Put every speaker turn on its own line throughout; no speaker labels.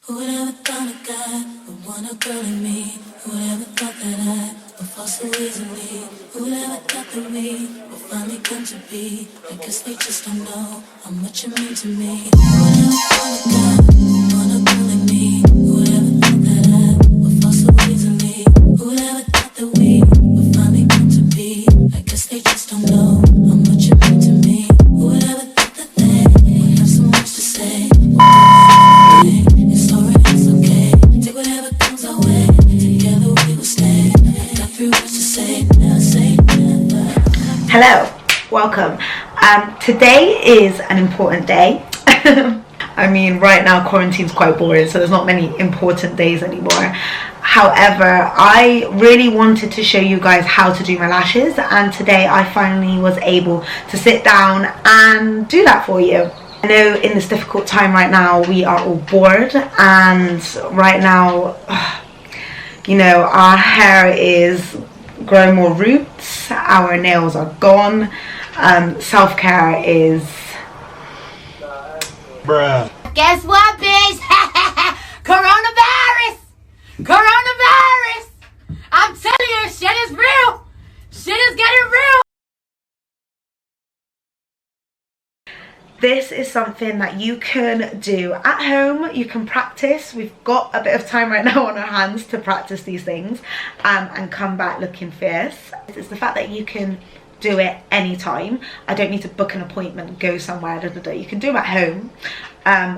Who would ever thought a guy would want a girl like me? Who would ever thought that I would fall so easily? Who would ever thought that we would finally come to be? I guess they just don't know how much you mean to me. Who would ever thought a guy would want a girl like me? Who would ever thought that I would fall so easily? Who would ever thought that we would finally come to be? I guess they just don't know how much you mean to me. Who would ever thought that they would have so much to say? It's alright, it's okay. Take whatever comes our way. Together we will stay. I got 3 words to say. Never say never.
Hello, welcome. Today is an important day. I mean, right now quarantine's quite boring, so there's not many important days anymore. However, I really wanted to show you guys how to do my lashes, and today I finally was able to sit down and do that for you. I know in this difficult time right now we are all bored, and right now, you know, our hair is growing more roots, our nails are gone, self-care is...
Bruh.
Guess what, bitch? Coronavirus! Coronavirus! I'm telling you, shit is real! Shit is getting real!
This is something that you can do at home. You can practice. We've got a bit of time right now on our hands to practice these things and come back looking fierce. It's the fact that you can do it anytime. I don't need to book an appointment, go somewhere, You can do them at home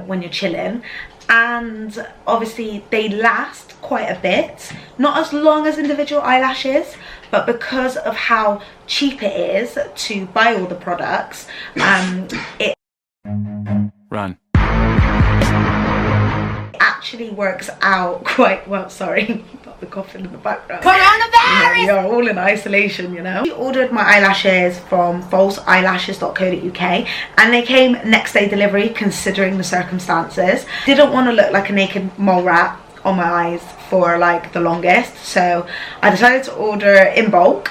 when you're chilling. And obviously they last quite a bit. Not as long as individual eyelashes, but because of how cheap it is to buy all the products, it
Run.
actually works out quite well. Sorry, got the coughing in the background.
Coronavirus!
We are all in isolation, you know. I ordered my eyelashes from falseeyelashes.co.uk and they came next day delivery, considering the circumstances. Didn't want to look like a naked mole rat on my eyes for like the longest, so I decided to order in bulk,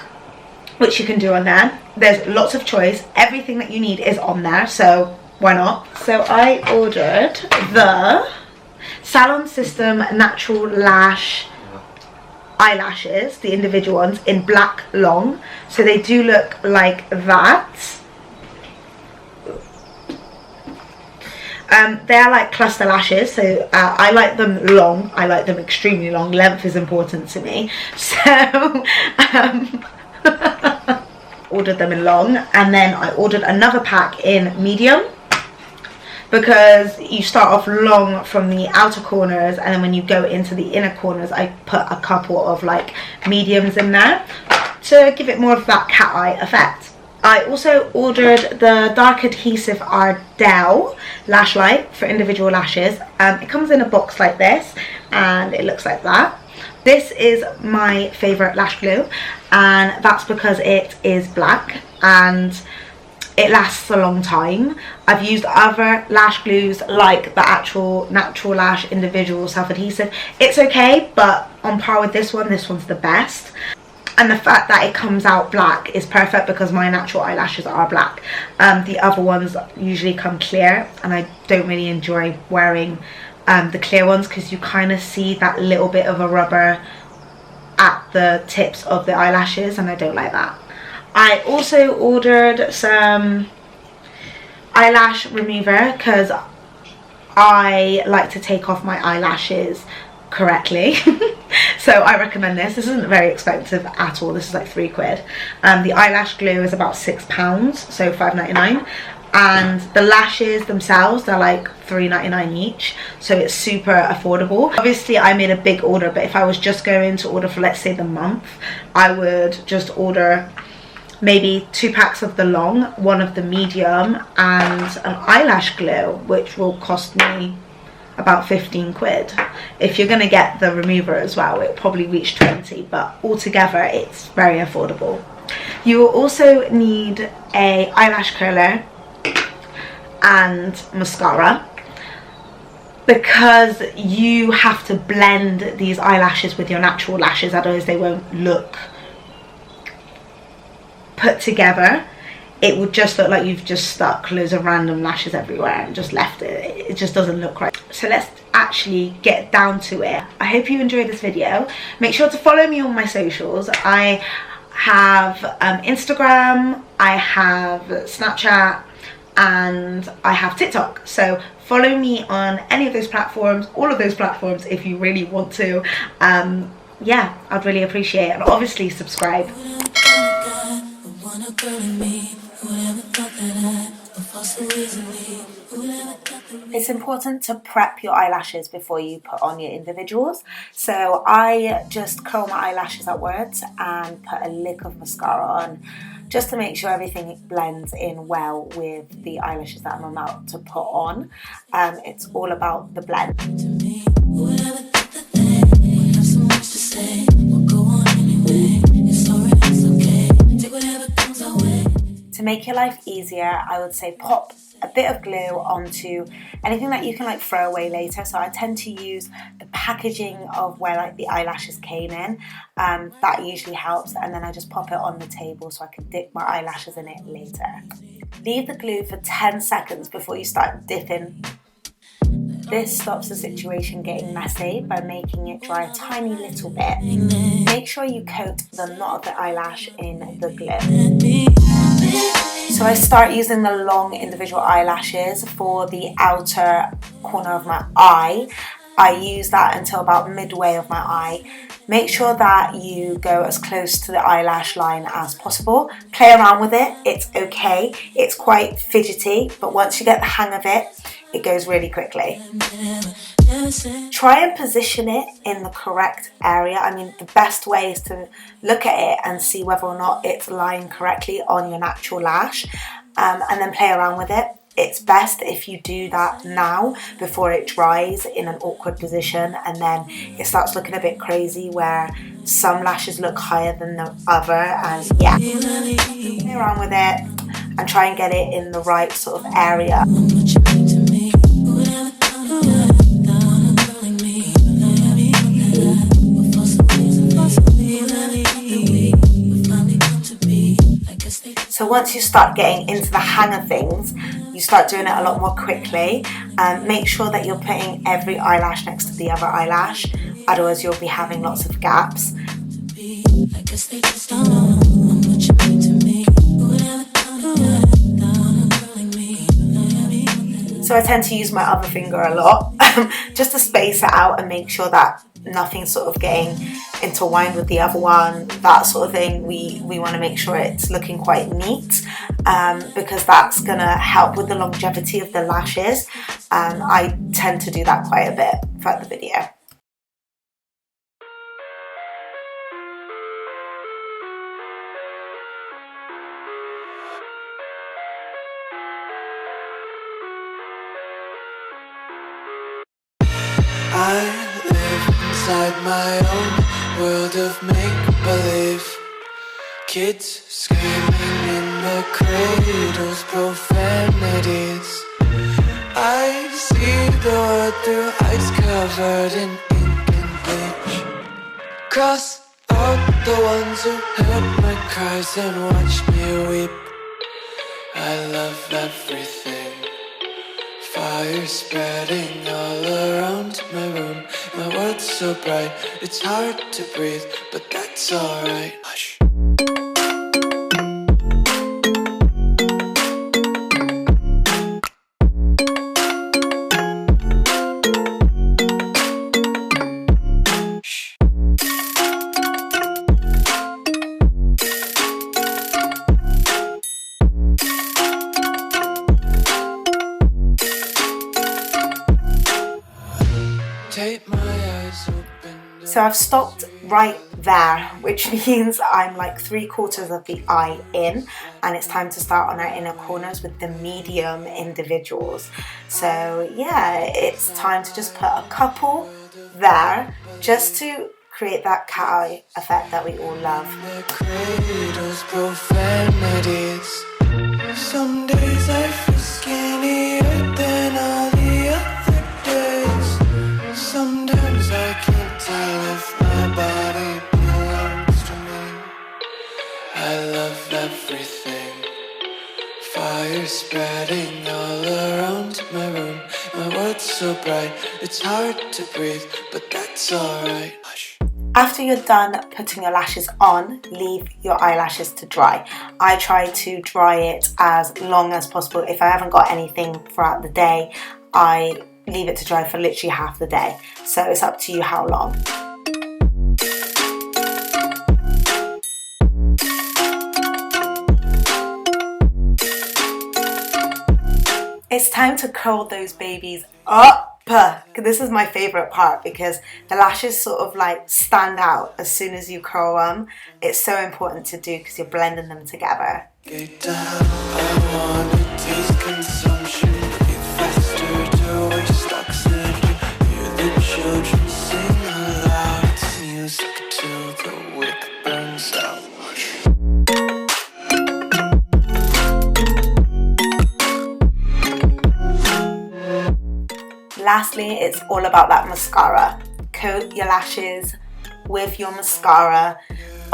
which you can do on there. There's lots of choice. Everything that you need is on there, so why not? So I ordered the Salonsystem Natural Lash eyelashes, the individual ones, in black long. So they do look like that. They're like cluster lashes, so I like them long. I like them extremely long. Length is important to me. So ordered them in long, and then I ordered another pack in medium, because you start off long from the outer corners, and then when you go into the inner corners I put a couple of like mediums in there to give it more of that cat eye effect. I also ordered the dark adhesive Ardell lash light for individual lashes. It comes in a box like this and it looks like that. This is my favourite lash glue, and that's because it is black and it lasts a long time. I've used other lash glues like the actual Natural Lash individual self-adhesive. It's okay, but on par with this one's the best. And the fact that it comes out black is perfect because my natural eyelashes are black. The other ones usually come clear, and I don't really enjoy wearing the clear ones because you kind of see that little bit of a rubber at the tips of the eyelashes, and I don't like that. I also ordered some eyelash remover because I like to take off my eyelashes correctly. So I recommend this. This isn't very expensive at all. This is like £3. The eyelash glue is about £6, so £5.99. And the lashes themselves, they're like £3.99 each, so it's super affordable. Obviously I made a big order, but if I was just going to order for, let's say, the month, I would just order maybe 2 packs of the long, 1 of the medium, and an eyelash glue, which will cost me about £15. If you're going to get the remover as well, it'll probably reach 20, but altogether it's very affordable. You will also need a eyelash curler and mascara, because you have to blend these eyelashes with your natural lashes, otherwise they won't look put together. It would just look like you've just stuck loads of random lashes everywhere and just left it. It just doesn't look right. So let's actually get down to it. I hope you enjoyed this video. Make sure to follow me on my socials. I have Instagram, I have Snapchat, and I have TikTok. So follow me on any of those platforms, all of those platforms, if you really want to. Yeah, I'd really appreciate it. And obviously subscribe. It's important to prep your eyelashes before you put on your individuals. So I just curl my eyelashes outwards and put a lick of mascara on, just to make sure everything blends in well with the eyelashes that I'm about to put on. It's all about the blend. To make your life easier, I would say pop a bit of glue onto anything that you can like throw away later. So I tend to use the packaging of where like the eyelashes came in. That usually helps, and then I just pop it on the table so I can dip my eyelashes in it later. Leave the glue for 10 seconds before you start dipping. This stops the situation getting messy by making it dry a tiny little bit. Make sure you coat the knot of the eyelash in the glue. So I start using the long individual eyelashes for the outer corner of my eye. I use that until about midway of my eye. Make sure that you go as close to the eyelash line as possible. Play around with it, it's okay. It's quite fidgety, but once you get the hang of it, it goes really quickly. Try and position it in the correct area. I mean, the best way is to look at it and see whether or not it's lying correctly on your natural lash, and then play around with it. It's best if you do that now before it dries in an awkward position, and then it starts looking a bit crazy where some lashes look higher than the other. And yeah, play around with it and try and get it in the right sort of area. So once you start getting into the hang of things, you start doing it a lot more quickly. Make sure that you're putting every eyelash next to the other eyelash, otherwise you'll be having lots of gaps. So I tend to use my other finger a lot just to space it out and make sure that nothing's sort of getting intertwined with the other one, that sort of thing. We want to make sure it's looking quite neat, because that's going to help with the longevity of the lashes. I tend to do that quite a bit throughout the video.
I live inside my own world of make-believe. Kids screaming in the cradles, profanities. I see the world through eyes covered in ink and bleach. Cross out the ones who heard my cries and watched me weep. I love everything. Fire spreading all around my room. My world's so bright, it's hard to breathe, but that's alright. Hush.
So I've stopped right there, which means I'm like 3/4 of the eye in, and it's time to start on our inner corners with the medium individuals. So yeah, it's time to just put a couple there just to create that cat eye effect that we all love.
Some days I feel skinnier than all the other days. Sometimes I can't tell if my body belongs to me. I love everything. Fire spreading all around my room. My world's so bright, It's hard to breathe, but that's alright.
After you're done putting your lashes on, leave your eyelashes to dry. I try to dry it as long as possible. If I haven't got anything throughout the day, I leave it to dry for literally half the day. So it's up to you how long. It's time to curl those babies up. This is my favorite part because the lashes sort of like stand out as soon as you curl them. It's so important to do because you're blending them together.
Get down, I wanna taste consumption. Breathe faster to waste oxygen. Hear the children sing aloud. It's music till the wick burns out.
Lastly, it's all about that mascara. Coat your lashes with your mascara.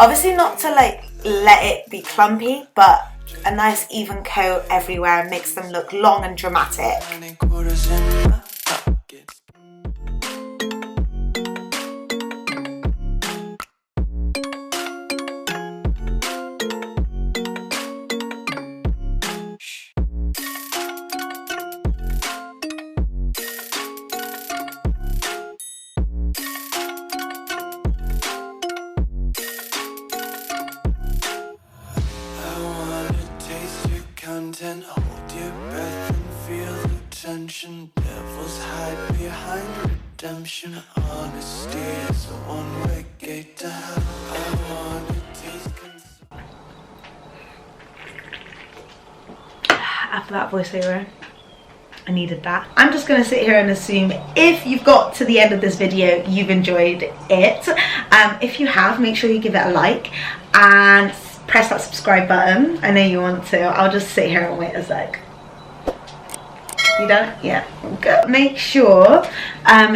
Obviously not to like let it be clumpy, but a nice even coat everywhere makes them look long and dramatic.
Hold your breath and feel the tension. Devils hide behind redemption. Honesty is a one-way gate to hell. I want to taste.
After that voiceover, I needed that. I'm just going to sit here and assume if you've got to the end of this video, you've enjoyed it. If you have, make sure you give it a like and press that subscribe button. I know you want to. I'll just sit here and wait a sec. You done? Yeah. Good. Make sure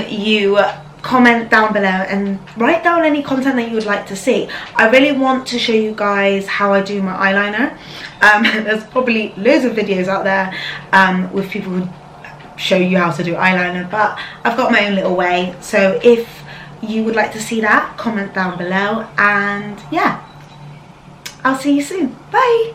you comment down below and write down any content that you would like to see. I really want to show you guys how I do my eyeliner. There's probably loads of videos out there with people who show you how to do eyeliner, but I've got my own little way. So if you would like to see that, comment down below, and yeah, I'll see you soon. Bye!